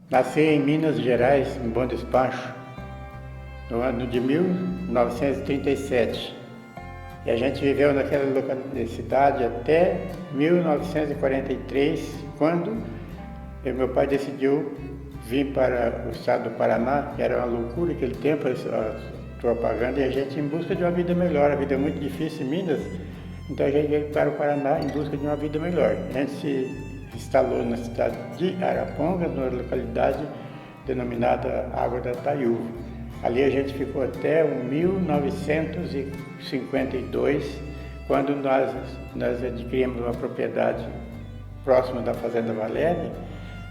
Nasci em Minas Gerais, em Bom Despacho, no ano de 1937. E a gente viveu naquela cidade até 1943, quando meu pai decidiu vir para o estado do Paraná, que era uma loucura naquele tempo, a propaganda, e a gente em busca de uma vida melhor. A vida é muito difícil em Minas, então a gente veio para o Paraná em busca de uma vida melhor. A gente se instalou na cidade de Arapongas, numa localidade denominada Água da Taiúva. Ali a gente ficou até 1952, quando nós adquirimos uma propriedade próxima da Fazenda Valéria,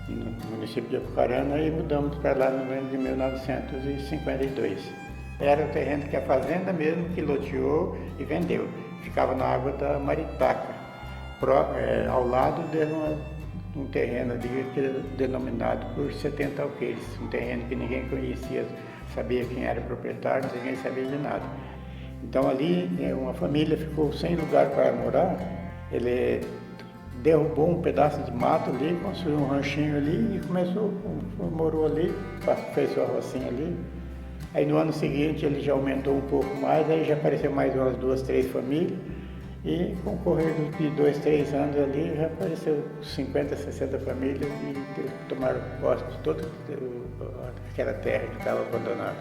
no município de Apucarana, e mudamos para lá no ano de 1952. Era o terreno que a fazenda mesmo que loteou e vendeu. Ficava na água da Maritaca, ao lado de um terreno ali que era denominado por 70 alqueires, um terreno que ninguém conhecia, sabia quem era o proprietário, ninguém sabia de nada. Então ali uma família ficou sem lugar para morar. Ele derrubou um pedaço de mato ali, construiu um ranchinho ali e morou ali, fez sua rocinha ali. Aí no ano seguinte ele já aumentou um pouco mais, aí já apareceu mais umas 2, 3 famílias, e com o correr de 2, 3 anos ali já apareceu 50, 60 famílias e tomaram posse de toda aquela terra que estava abandonada.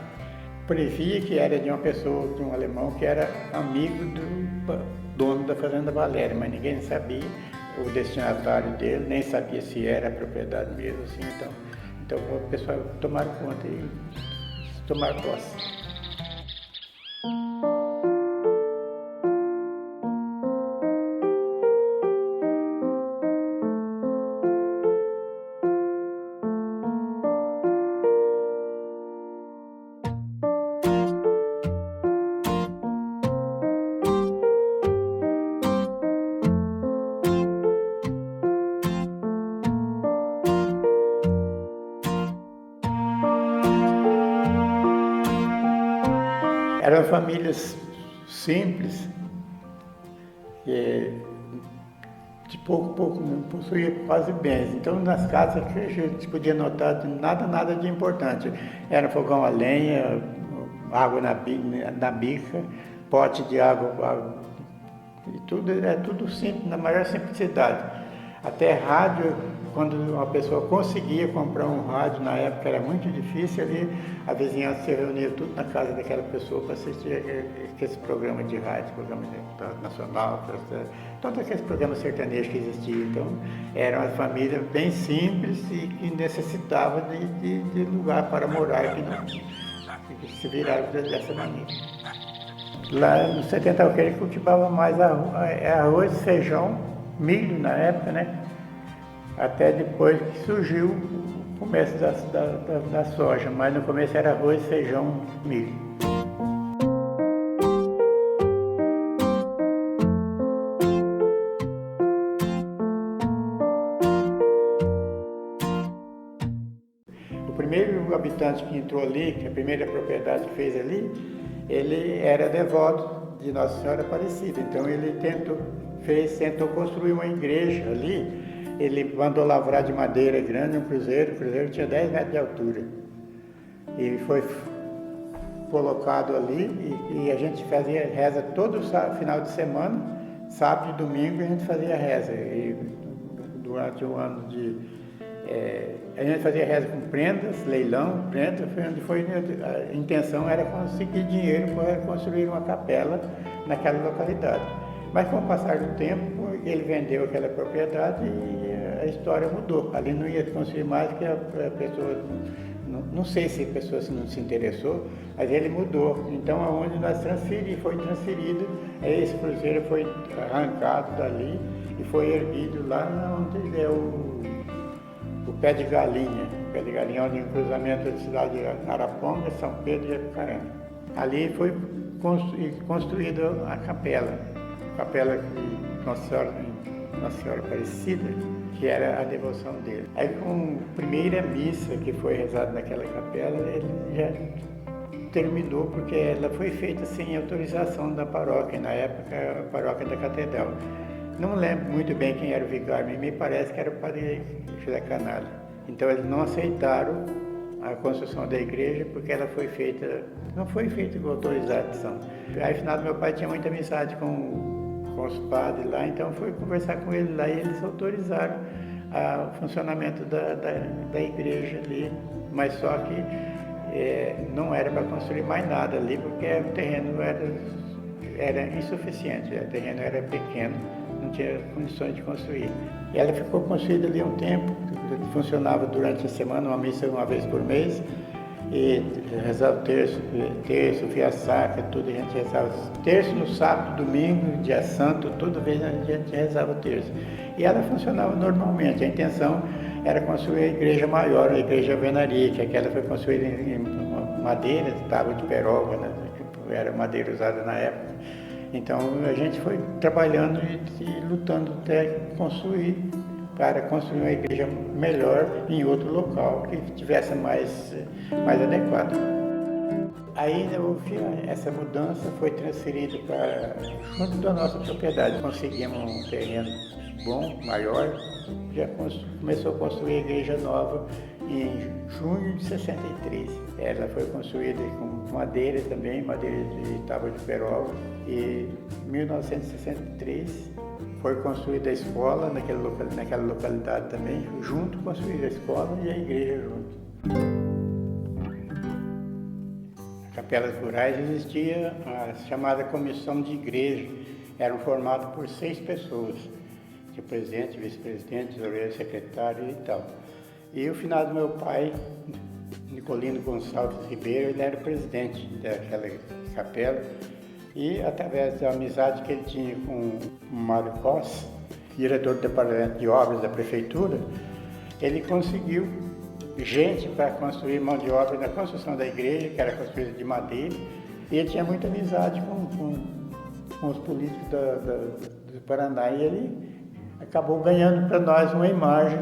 Previa que era de uma pessoa, de um alemão que era amigo do dono da Fazenda Valéria, mas ninguém sabia o destinatário dele, nem sabia se era a propriedade mesmo, assim, então o pessoal tomaram conta e tomaram posse. Eram famílias simples, que de pouco a pouco não possuía quase bens. Então nas casas a gente podia notar nada de importante. Era fogão a lenha, água na bica, pote de água, e tudo simples, na maior simplicidade. Até rádio, quando uma pessoa conseguia comprar um rádio, na época era muito difícil, ali a vizinhança se reunia tudo na casa daquela pessoa para assistir esse programa de rádio, programa nacional, todos aqueles programas sertanejos que existiam. Então, era uma família bem simples e que necessitava de lugar para morar, que se viraram dessa maneira. Lá no 70 alqueires cultivava mais arroz, feijão, milho na época, né? Até depois que surgiu o começo da soja, mas no começo era arroz, feijão, milho. O primeiro habitante que entrou ali, que a primeira propriedade que fez ali, ele era devoto de Nossa Senhora Aparecida, então ele tentou construir uma igreja ali. Ele mandou lavrar de madeira grande um cruzeiro, o cruzeiro tinha 10 metros de altura. E foi colocado ali e a gente fazia reza todo final de semana, sábado e domingo a gente fazia reza. E durante o ano a gente fazia reza com prendas, leilão, prenda, a intenção era conseguir dinheiro para construir uma capela naquela localidade. Mas com o passar do tempo, ele vendeu aquela propriedade e a história mudou. Ali não ia construir mais, porque a pessoa, não sei se a pessoa não se interessou, mas ele mudou. Então, aonde nós foi transferido, esse cruzeiro foi arrancado dali e foi erguido lá onde é o Pé de Galinha. O Pé de Galinha, onde é o cruzamento da cidade de Arapongas, São Pedro e Apucarana. Ali foi construída a capela de Nossa Senhora Aparecida, que era a devoção dele. Aí com a primeira missa que foi rezada naquela capela, ele já terminou, porque ela foi feita sem autorização da paróquia, na época a paróquia da Catedral. Não lembro muito bem quem era o vigário, mas me parece que era o padre José Canalha. Então eles não aceitaram a construção da igreja porque ela não foi feita com autorização. Aí, afinal, meu pai tinha muita amizade com os padres lá, então foi conversar com eles lá e eles autorizaram o funcionamento da igreja ali, mas só que não era para construir mais nada ali porque o terreno era insuficiente, o terreno era pequeno, não tinha condições de construir. E ela ficou construída ali um tempo, funcionava durante a semana, uma missa uma vez por mês, e rezava terço, via sacra, tudo, a gente rezava terço no sábado, domingo, dia santo, toda vez a gente rezava o terço. E ela funcionava normalmente, a intenção era construir a igreja maior, a igreja alvenaria, que aquela foi construída em madeira, tábua de peroba, né, que era madeira usada na época. Então a gente foi trabalhando e lutando até para construir uma igreja melhor em outro local que tivesse mais adequado. Aí essa mudança foi transferida junto da nossa propriedade. Conseguimos um terreno bom, maior, já começou a construir a igreja nova em junho de 63. Ela foi construída com madeira também, madeira de tábua de peroba, e em 1963 foi construída a escola naquela localidade também, junto construída a escola e a igreja junto. Na Capelas Rurais existia a chamada comissão de igreja, eram formados por 6 pessoas, tinha presidente, vice-presidente, tesoureiro, secretário e tal. E o finado meu pai, Nicolino Gonçalves Ribeiro, ele era o presidente daquela capela, e através da amizade que ele tinha com o Mário Rossi, diretor do departamento de obras da prefeitura, ele conseguiu gente para construir mão de obra na construção da igreja, que era construída de madeira, e ele tinha muita amizade com os políticos do Paraná, e ele acabou ganhando para nós uma imagem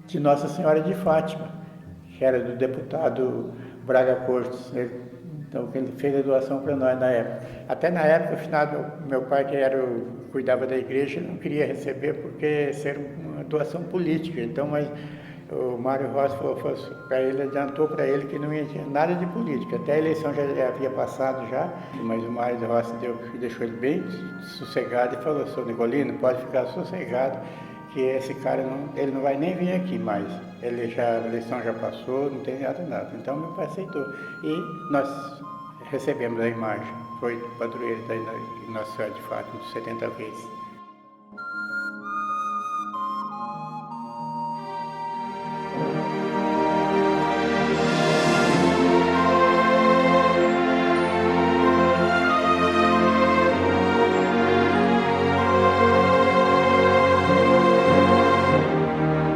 de Nossa Senhora de Fátima, que era do deputado Braga Cortes. Então ele fez a doação para nós na época. Até na época, afinal, meu pai, que cuidava da igreja, não queria receber porque ser uma doação política. Então, mas o Mário Rossi falou para ele, adiantou para ele que não ia ter nada de política. Até a eleição já havia passado já, mas o Mário Rossi deixou ele bem sossegado e falou: "Seu Nicolino, pode ficar sossegado, que esse cara ele não vai nem vir aqui mais. A eleição já passou, não tem nada. Então meu pai aceitou. E nós recebemos a imagem. Foi padroeiro da Nossa Senhora de Fátima, de 70 vezes.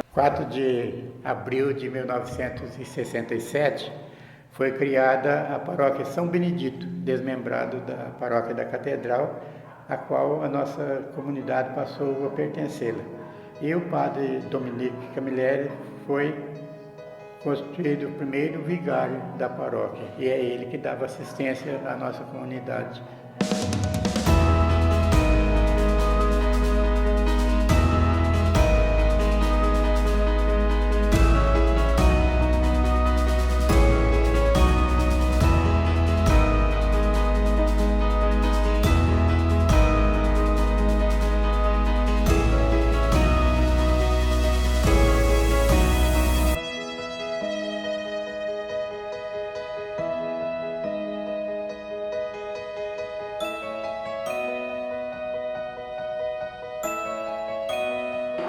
Em 4 de abril de 1967, foi criada a paróquia São Benedito, desmembrado da paróquia da Catedral, a qual a nossa comunidade passou a pertencê-la. E o padre Dominique Camilleri foi constituído o primeiro vigário da paróquia, e é ele que dava assistência à nossa comunidade.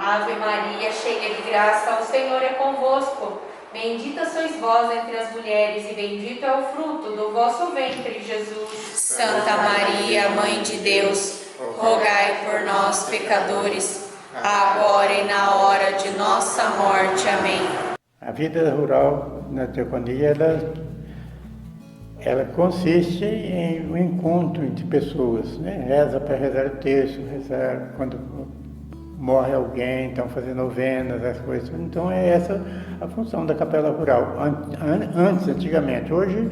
Ave Maria, cheia de graça, o Senhor é convosco. Bendita sois vós entre as mulheres, e bendito é o fruto do vosso ventre, Jesus. Santa Maria, Mãe de Deus, rogai por nós, pecadores, agora e na hora de nossa morte. Amém. A vida rural na diaconia, ela consiste em um encontro entre pessoas, né? Reza para rezar o terço, rezar quando morre alguém, então fazer novenas, as coisas. Então é essa a função da capela rural. Antigamente. Hoje,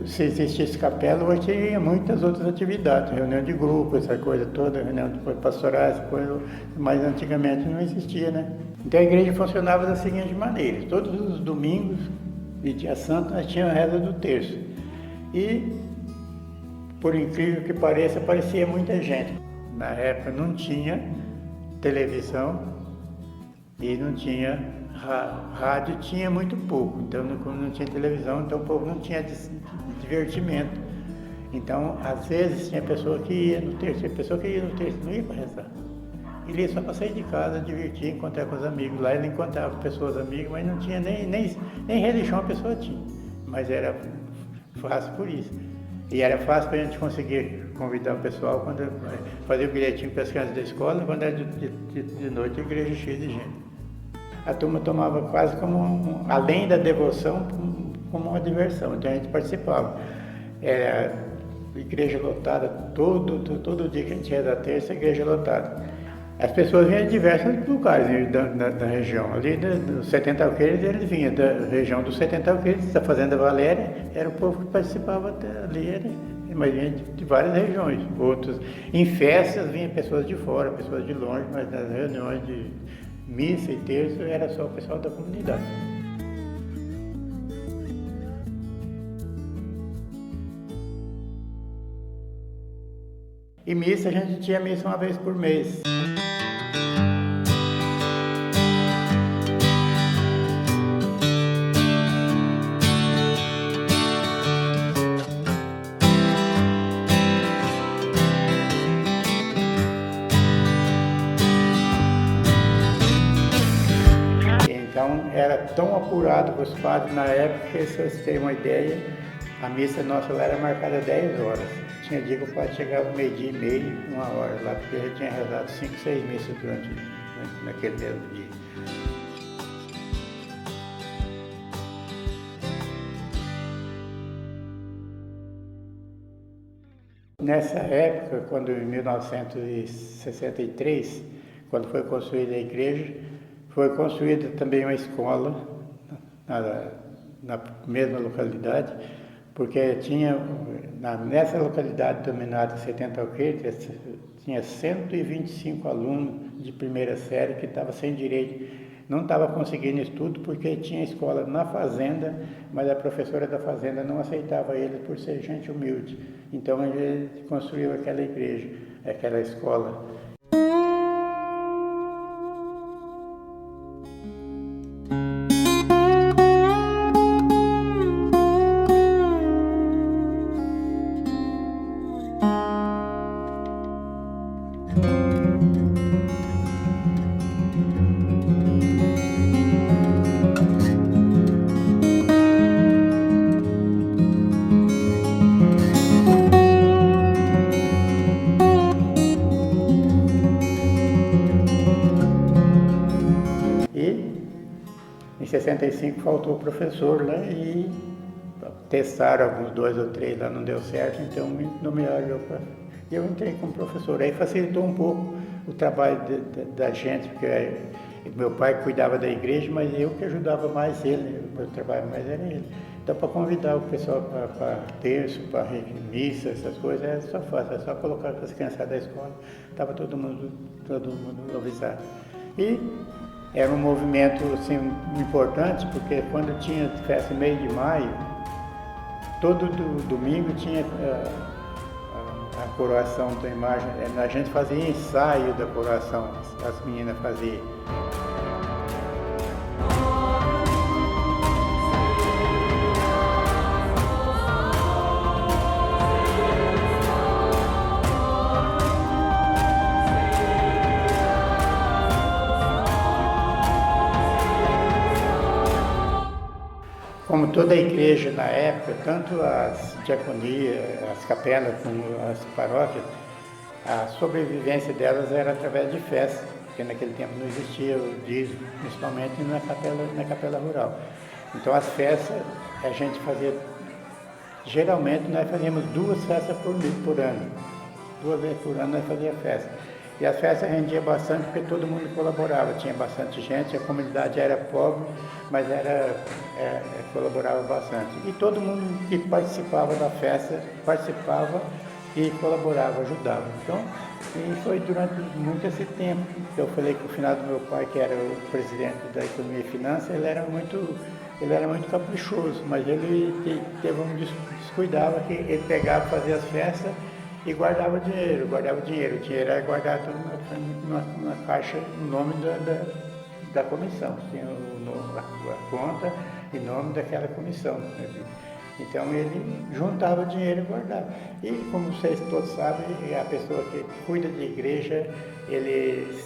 se existisse capela, hoje teria muitas outras atividades, reunião de grupo, essa coisa toda, reunião de pastorais, essa coisa, mas antigamente não existia, né? Então a igreja funcionava da seguinte maneira: todos os domingos e dia santo nós tínhamos a reza do terço. E, por incrível que pareça, aparecia muita gente. Na época não tinha televisão e não tinha rádio, tinha muito pouco. Então, como não tinha televisão, então o povo não tinha divertimento. Então, às vezes, tinha pessoa que ia no terço, não ia para rezar. Ele ia só para sair de casa, divertir, encontrar com os amigos. Lá ele encontrava pessoas amigas, mas não tinha nem religião a pessoa tinha. Mas era fácil por isso. E era fácil para a gente conseguir convidar o pessoal quando fazia o bilhetinho para as crianças da escola, quando era de noite a igreja cheia de gente. A turma tomava quase como, além da devoção, como uma diversão. Então a gente participava. Era igreja lotada, todo dia que a gente ia da terça, igreja lotada. As pessoas vinham de diversos lugares da região. Ali dos 70 alqueires, eles vinham da região dos 70 alqueires, da Fazenda Valéria, era o povo que participava ali, mas vinha de várias regiões. Outros, em festas, vinham pessoas de fora, pessoas de longe, mas nas reuniões de missa e terço era só o pessoal da comunidade. E missa, a gente tinha missa uma vez por mês. Então, era tão apurado para os padres na época que, se vocês terem uma ideia, a missa nossa lá era marcada 10 horas. Tinha dia que o padre chegava meio-dia e meio, 1h lá, porque ele tinha rezado 5, 6 missas naquele mesmo dia. Nessa época, quando em 1963, quando foi construída a igreja, foi construída também uma escola na mesma localidade, porque tinha, nessa localidade dominada 70 alqueires, tinha 125 alunos de primeira série que estavam sem direito, não estavam conseguindo estudo porque tinha escola na fazenda, mas a professora da fazenda não aceitava eles por ser gente humilde. Então ele construiu aquela igreja, aquela escola. Em 65 faltou o professor lá e testaram alguns 2 ou 3 lá, não deu certo, então me nomearam e eu entrei como professor. Aí facilitou um pouco o trabalho da gente, porque meu pai cuidava da igreja, mas eu que ajudava mais ele, o meu trabalho mais era ele. Então, para convidar o pessoal para terço, para missa, essas coisas, é só fácil, é só colocar as crianças da escola, estava todo mundo avisado. E era um movimento assim, importante, porque quando tinha festa em meio de maio, todo domingo tinha a coroação da imagem. A gente fazia ensaio da coroação, as meninas faziam. Como toda a igreja na época, tanto as diaconias, as capelas como as paróquias, a sobrevivência delas era através de festa, porque naquele tempo não existia o dízimo, principalmente na capela rural. Então as festas a gente fazia, geralmente nós fazíamos 2 festas por ano, 2 vezes por ano nós fazíamos festa. E as festas rendiam bastante porque todo mundo colaborava, tinha bastante gente, a comunidade era pobre, mas colaborava bastante. E todo mundo que participava da festa, participava e colaborava, ajudava. Então, E foi durante muito esse tempo que eu falei que o finado do meu pai, que era o presidente da Economia e Finanças, ele era muito caprichoso, mas ele teve um descuidava que ele pegava, fazia as festas e guardava dinheiro. O dinheiro era guardado na caixa em nome da comissão. Tinha a conta em nome daquela comissão. Então ele juntava dinheiro e guardava. E como vocês todos sabem, a pessoa que cuida de igreja,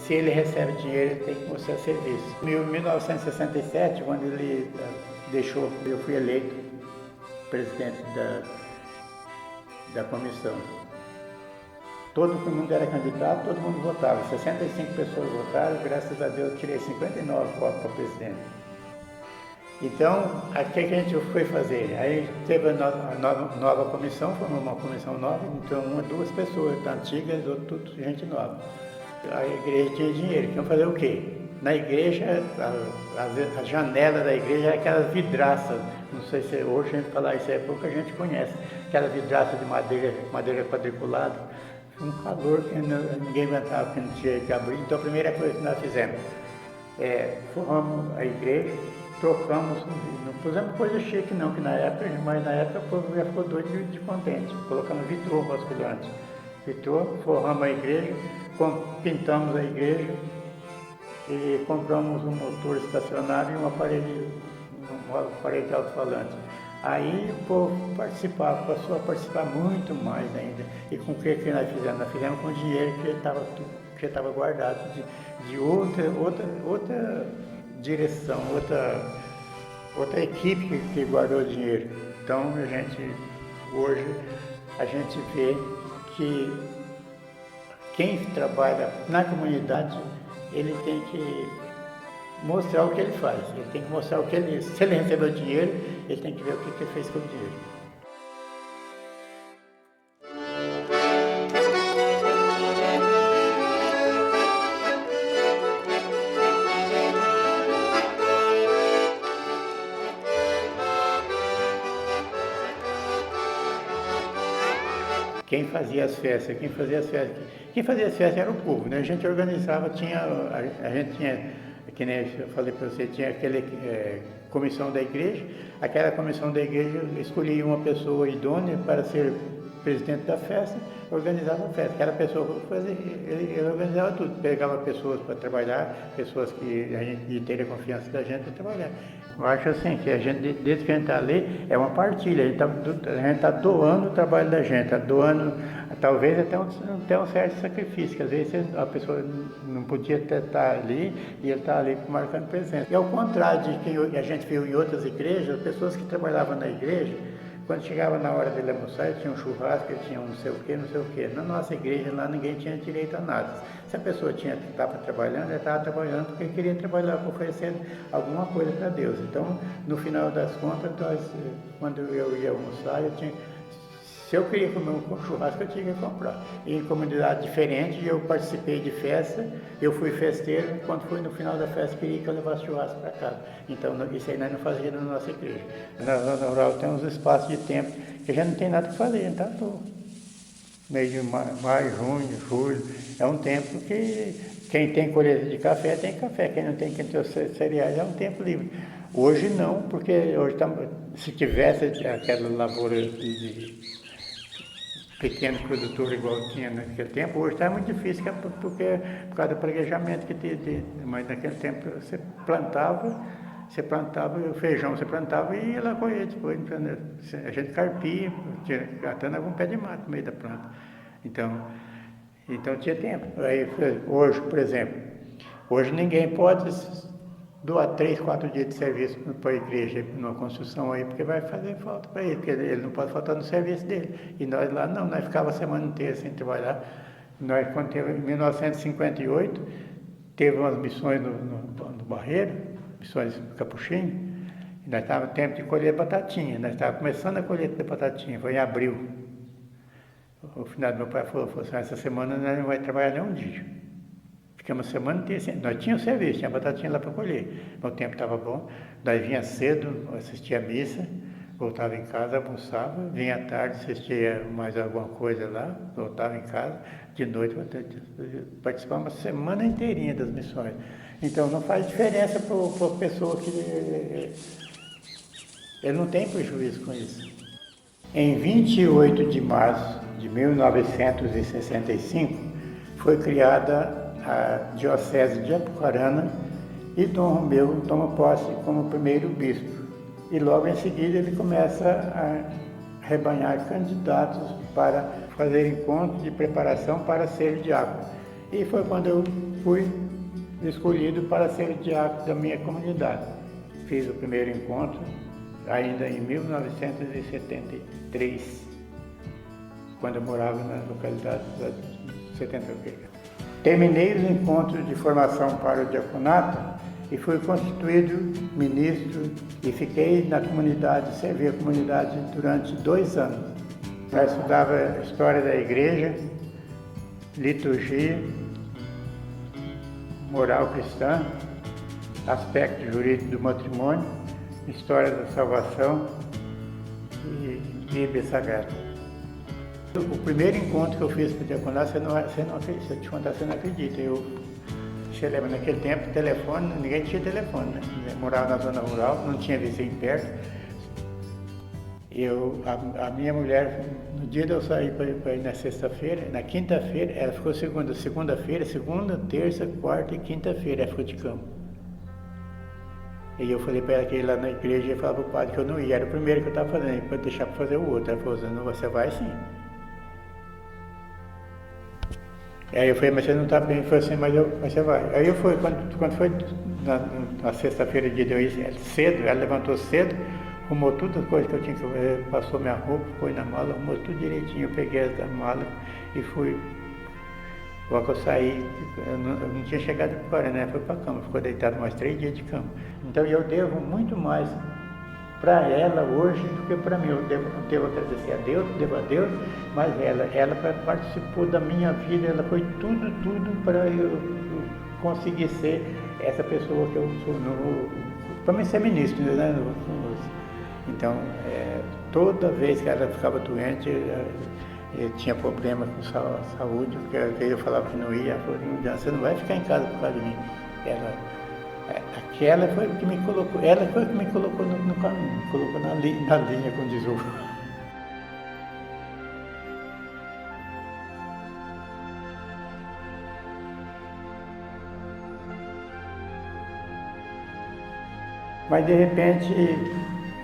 se ele recebe dinheiro, ele tem que mostrar serviço. Em 1967, quando ele deixou, eu fui eleito presidente da comissão. Todo mundo era candidato, todo mundo votava. 65 pessoas votaram, graças a Deus eu tirei 59 votos para presidente. Então, o que a gente foi fazer? Aí teve a nova comissão, foi uma comissão nova, então duas pessoas antigas, tudo gente nova. A igreja tinha dinheiro, então fazer o quê? Na igreja, a janela da igreja era aquelas vidraças, não sei se hoje a gente falar isso é pouca gente conhece, aquelas vidraças de madeira quadriculada, um calor que ninguém aguentava, que não tinha que abrir. Então a primeira coisa que nós fizemos formamos a igreja, trocamos, não pusemos coisa chique não, que na época o povo já ficou doido de contente. Colocamos vitrô vasculhante. Vitrô, forramos a igreja, pintamos a igreja e compramos um motor estacionário e uma parede de alto-falante. Aí o povo passou a participar muito mais ainda. E com o que nós fizemos? Nós fizemos com o dinheiro que estava guardado de outra direção, outra equipe que guardou o dinheiro. Então hoje a gente vê que quem trabalha na comunidade, ele tem que mostrar o que ele faz, ele tem que mostrar se ele recebeu dinheiro, ele tem que ver o que ele fez com o dinheiro. Quem fazia as festas era o povo, né? A gente organizava, a gente tinha, que nem eu falei para você, tinha aquela comissão da igreja, aquela comissão da igreja escolhia uma pessoa idônea para ser presidente da festa, organizava a festa. Aquela pessoa ele organizava tudo, pegava pessoas para trabalhar, pessoas que a gente teria confiança da gente para trabalhar. Eu acho assim, que a gente, desde que a gente está ali, é uma partilha, a gente está doando o trabalho da gente, está doando, talvez até um certo sacrifício, que às vezes a pessoa não podia estar ali e ele está ali marcando presença. E ao contrário de que a gente viu em outras igrejas, as pessoas que trabalhavam na igreja, quando chegava na hora dele almoçar, ele tinha um churrasco, ele tinha um não sei o quê. Na nossa igreja lá ninguém tinha direito a nada. Se a pessoa estava trabalhando, ela estava trabalhando porque queria trabalhar oferecendo alguma coisa para Deus. Então, no final das contas, quando eu ia almoçar, se eu queria comer um churrasco, eu tinha que comprar. E em comunidade diferente, eu participei de festa, eu fui festeiro, quando fui no final da festa, queria que eu levasse churrasco para casa. Então, isso aí nós não fazíamos na nossa igreja. Na zona rural tem uns espaços de tempo que a gente não tem nada que fazer, a gente está à toa. Mês de maio, junho, julho, é um tempo que quem tem colheita de café, tem café. Quem não tem, quem tem os cereais, é um tempo livre. Hoje não, porque hoje se tivesse aquela lavoura de pequeno produtor igual tinha naquele tempo, hoje está muito difícil, por causa do praguejamento que tinha. Mas naquele tempo você plantava o feijão, você plantava e ia lá colher depois. A gente carpia, catando algum pé de mato no meio da planta. Então tinha tempo. Aí, hoje, por exemplo, hoje ninguém pode doar 3, 4 dias de serviço para a igreja, numa construção aí, porque vai fazer falta para ele, porque ele não pode faltar no serviço dele. E nós lá não, nós ficávamos a semana inteira sem trabalhar. Nós, quando teve, em 1958, teve umas missões no Barreiro, missões Capuchinho, e nós estávamos tempo de colher batatinha, nós estávamos começando a colheita da batatinha, foi em abril. O final do meu pai falou assim, essa semana nós não vamos trabalhar nem um dia. Ficamos a semana inteira, nós tínhamos serviço, tinha batatinha lá para colher, mas o tempo estava bom, nós vinha cedo, assistia a missa, voltava em casa, almoçava, vinha à tarde, assistia mais alguma coisa lá, voltava em casa, de noite participava uma semana inteirinha das missões. Então não faz diferença para a pessoa que ele não tem prejuízo com isso. Em 28 de março de 1965 foi criada a Diocese de Apucarana e Dom Romeu toma posse como primeiro bispo. E logo em seguida ele começa a rebanhar candidatos para fazer encontros de preparação para ser diácono. E foi quando eu fui escolhido para ser diácono da minha comunidade. Fiz o primeiro encontro ainda em 1973, quando eu morava na localidade de 73. Terminei os encontros de formação para o diaconato e fui constituído ministro e fiquei na comunidade, servi a comunidade durante 2 anos. Eu estudava história da igreja, liturgia, moral cristã, aspecto jurídico do matrimônio, história da salvação e Bíblia Sagrada. O primeiro encontro que eu fiz com o diaconato, você não acredita, se eu te contar, você não acredita. Você lembra, naquele tempo, telefone, ninguém tinha telefone, né? Eu morava na zona rural, não tinha vizinho perto. A minha mulher, no dia de eu sair para ir na sexta-feira, na quinta-feira, ela ficou segunda-feira, segunda, terça, quarta e quinta-feira, ela ficou de cama. E eu falei para ela que ia lá na igreja e falava para o padre que eu não ia, era o primeiro que eu estava fazendo, para deixar para fazer o outro. Ela falou assim, não, você vai sim. Aí eu falei, mas você não está bem? Ele falou assim, mas você vai. Aí eu fui, quando foi na sexta-feira, dia de eu ir cedo, ela levantou cedo, arrumou todas as coisas que eu tinha que fazer, passou minha roupa, foi na mala, arrumou tudo direitinho, eu peguei a mala e fui. Logo que eu saí, eu não tinha chegado para né? Foi para a cama, ficou deitado mais 3 dias de cama. Então eu devo muito mais para ela hoje do que para mim. Eu devo agradecer a Deus, mas ela participou da minha vida, ela foi tudo para eu conseguir ser essa pessoa que eu sou, para mim ser ministro, né? Então, toda vez que ela ficava doente, eu tinha problema com saúde, porque às vezes eu falava que não ia, ela falou, não, você não vai ficar em casa por causa de mim. Ela foi que me colocou no caminho, me colocou na linha, como diz o... Mas de repente,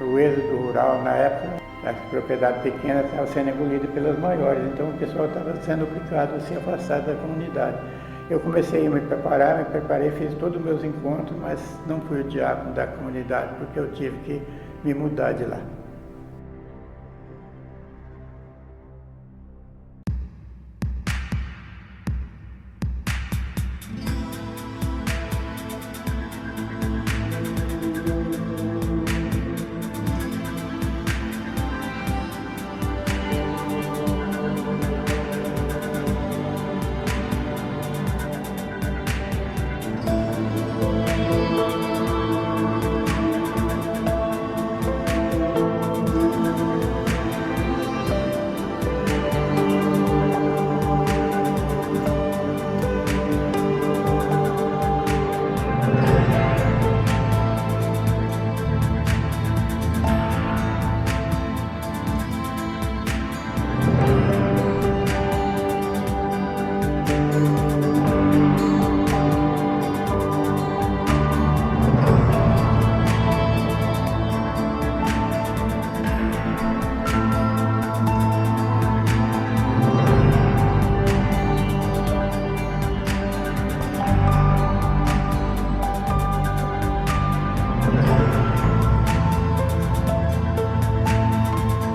o êxodo rural na época, as propriedades pequenas estavam sendo engolidas pelas maiores, então o pessoal estava sendo obrigado a se afastar da comunidade. Eu comecei a me preparei, fiz todos os meus encontros, mas não fui o diácono da comunidade, porque eu tive que me mudar de lá.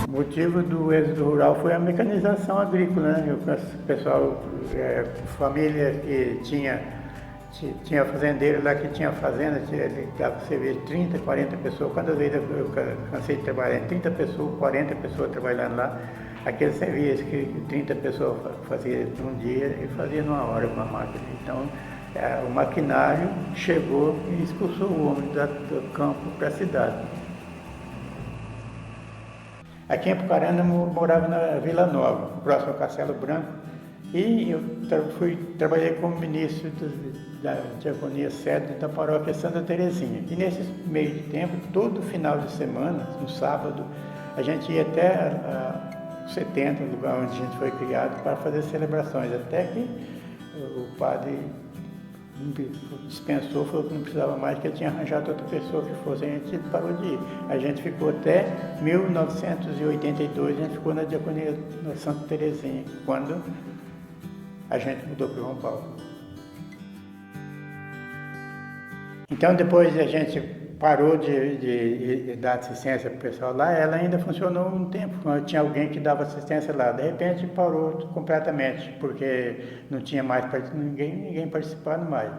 O motivo do êxodo rural foi a mecanização agrícola, né? O pessoal, família que tinha fazendeiro lá que tinha fazenda, ele dava serviço de 30, 40 pessoas. Quantas vezes eu cansei de trabalhar? 30 pessoas, 40 pessoas trabalhando lá. Aquele serviço que 30 pessoas faziam num dia, ele fazia numa hora com a máquina. Então, o maquinário chegou e expulsou o homem do campo para a cidade. Aqui em Apucarana eu morava na Vila Nova, próximo ao Castelo Branco, e eu trabalhei como ministro da Diaconia Sede da Paróquia Santa Terezinha. E nesse meio de tempo, todo final de semana, no sábado, a gente ia até 70, lugar onde a gente foi criado, para fazer celebrações, até que o padre dispensou, falou que não precisava mais, que ele tinha arranjado outra pessoa que fosse, a gente parou de ir. A gente ficou até 1982, a gente ficou na Diaconia da Santa Terezinha, quando a gente mudou para o João Paulo. Então, depois a gente parou de dar assistência para o pessoal lá, ela ainda funcionou um tempo, tinha alguém que dava assistência lá. De repente parou completamente, porque não tinha mais ninguém participando mais.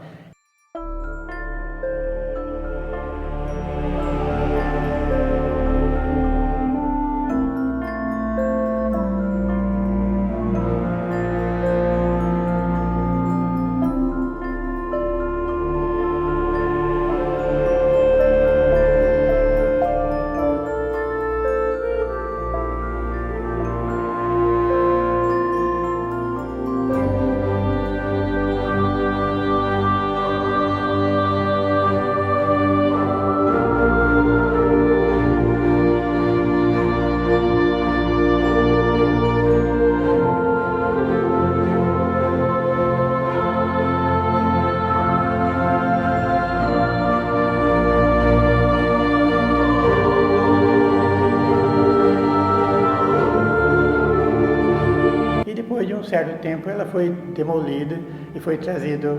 Depois de um certo tempo ela foi demolida e foi trazido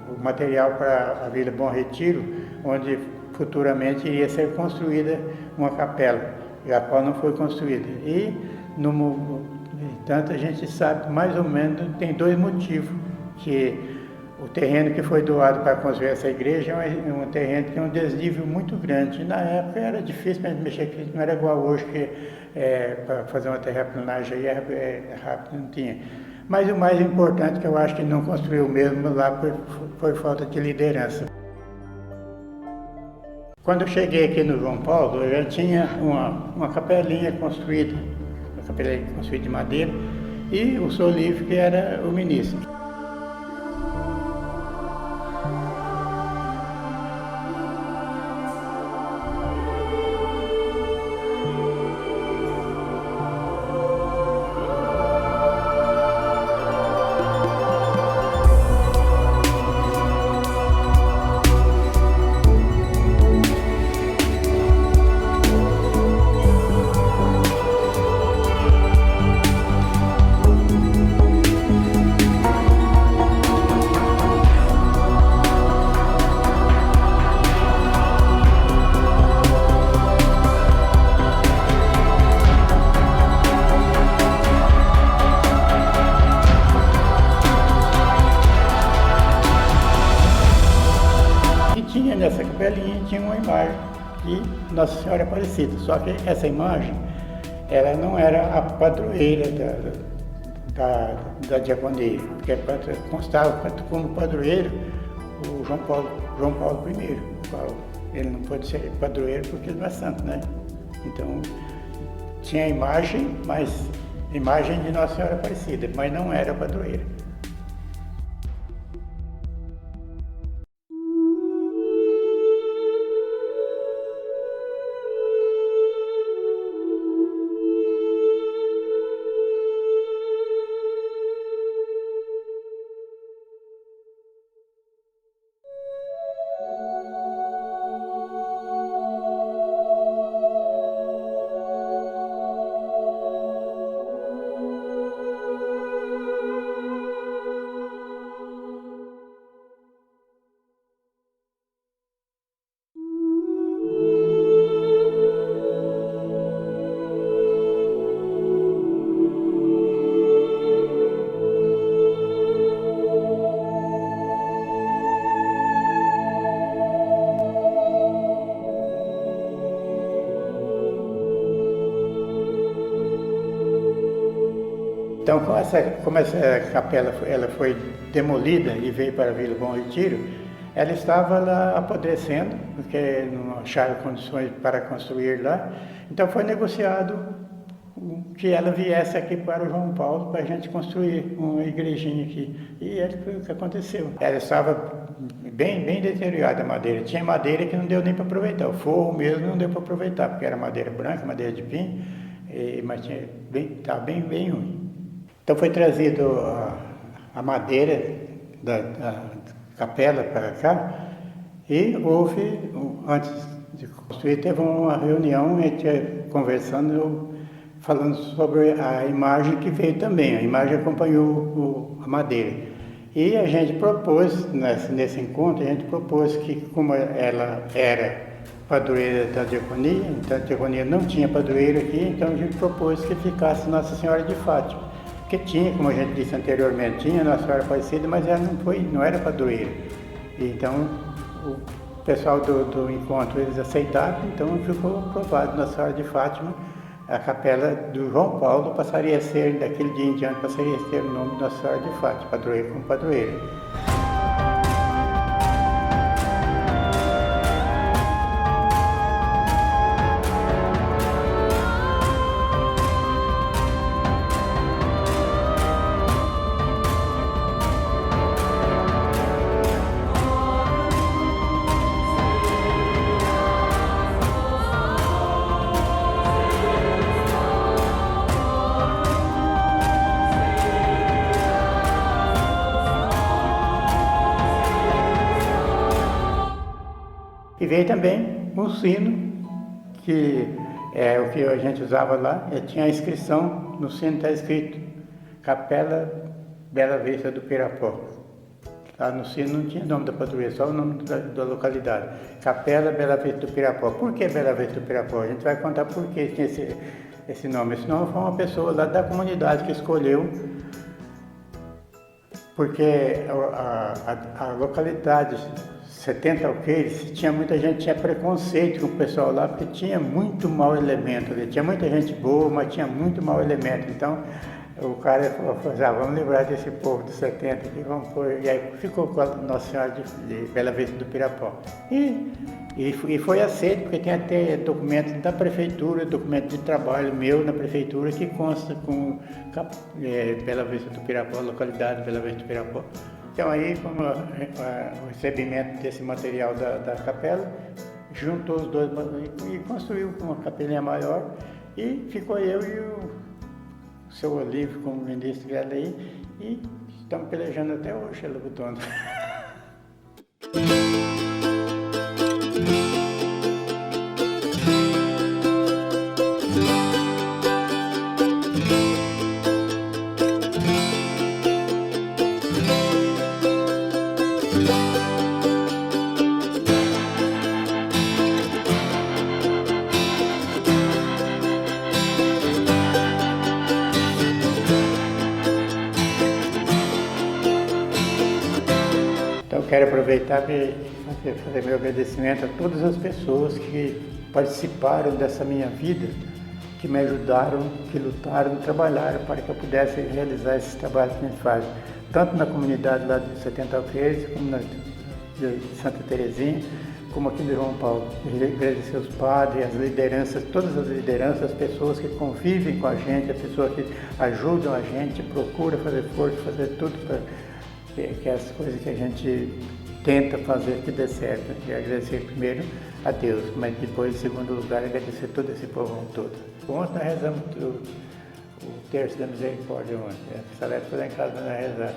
o material para a Vila Bom Retiro, onde futuramente iria ser construída uma capela, a qual não foi construída. E, no entanto, a gente sabe mais ou menos, tem dois motivos, que o terreno que foi doado para construir essa igreja é um terreno que tem um desnível muito grande. E na época era difícil mexer com isso, não era igual hoje, que para fazer uma terraplanagem aí é rápido, não tinha. Mas o mais importante, que eu acho que não construiu mesmo lá, foi falta de liderança. Quando eu cheguei aqui no João Paulo, eu já tinha uma capelinha construída de madeira, e o Sr. Olívio, que era o ministro. Nessa capelinha tinha uma imagem de Nossa Senhora Aparecida, só que essa imagem, ela não era a padroeira da diaconia, porque constava como padroeiro o João Paulo I, ele não pode ser padroeiro porque ele não é santo, né? Então, tinha a imagem, imagem de Nossa Senhora Aparecida, mas não era a padroeira. Então, como essa capela ela foi demolida e veio para a Vila Bom Retiro, ela estava lá apodrecendo, porque não acharam condições para construir lá. Então foi negociado que ela viesse aqui para o João Paulo para a gente construir uma igrejinha aqui. E foi o que aconteceu. Ela estava bem deteriorada a madeira. Tinha madeira que não deu nem para aproveitar. O forro mesmo não deu para aproveitar, porque era madeira branca, madeira de pinho, mas estava bem ruim. Então foi trazido a madeira da capela para cá e houve, antes de construir, teve uma reunião, a gente conversando, falando sobre a imagem que veio também. A imagem acompanhou a madeira. E a gente propôs, nesse encontro, a gente propôs que, como ela era padroeira da diaconia, então a diaconia não tinha padroeiro aqui, então a gente propôs que ficasse Nossa Senhora de Fátima. Porque tinha, como a gente disse anteriormente, tinha Nossa Senhora Aparecida, mas ela não era padroeira. Então, o pessoal do encontro, eles aceitaram, então ficou aprovado Nossa Senhora de Fátima. A capela do João Paulo passaria a ser, daquele dia em diante, passaria a ter o nome de Nossa Senhora de Fátima, padroeira como padroeira. E veio também um sino, que é o que a gente usava lá, tinha a inscrição, no sino está escrito Capela Bela Vista do Pirapó. Lá no sino não tinha nome da padroeira, só o nome da localidade. Capela Bela Vista do Pirapó. Por que Bela Vista do Pirapó? A gente vai contar por que tinha esse nome. Esse nome foi uma pessoa lá da comunidade que escolheu, porque a localidade 70 Alqueires, muita gente tinha preconceito com o pessoal lá, porque tinha muito mau elemento ali. Tinha muita gente boa, mas tinha muito mau elemento. Então, o cara falou, vamos lembrar desse povo dos 70 aqui, vamos pôr. E aí ficou com a Nossa Senhora de Bela Vista do Pirapó. E foi aceito, porque tem até documento da prefeitura, documento de trabalho meu na prefeitura, que consta com Bela Vista do Pirapó, localidade Bela Vista do Pirapó. Então aí, como o recebimento desse material da capela, juntou os dois e construiu uma capelinha maior, e ficou eu e o seu Olívio como ministro dela aí, e estamos pelejando até hoje, ela lutando. Então, quero aproveitar e fazer meu agradecimento a todas as pessoas que participaram dessa minha vida, que me ajudaram, que lutaram, trabalharam para que eu pudesse realizar esse trabalho que a gente faz, tanto na comunidade lá de 70 Alqueires, como de Santa Terezinha, como aqui do João Paulo. Agradecer os padres, as lideranças, todas as lideranças, as pessoas que convivem com a gente, as pessoas que ajudam a gente, procuram fazer força, fazer tudo para que as coisas que a gente tenta fazer que dê certo. E agradecer primeiro a Deus, mas depois, em segundo lugar, agradecer todo esse povo todo. Ontem nós rezamos o terço da misericórdia ontem. Essa época lá em casa nós rezamos.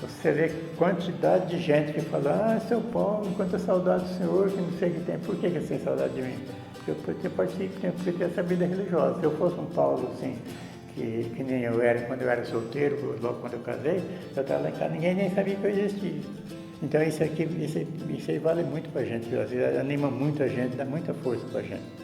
Você vê quantidade de gente que fala, seu Paulo, quanta saudade do senhor, que não sei o que tem. Por que você tem saudade de mim? Porque eu participo, porque eu tenho essa vida religiosa. Se eu fosse um Paulo assim, que nem eu era quando eu era solteiro, logo quando eu casei, eu estava lá em casa, ninguém nem sabia que eu existia. Então isso aí vale muito pra gente, às vezes anima muito a gente, dá muita força pra gente.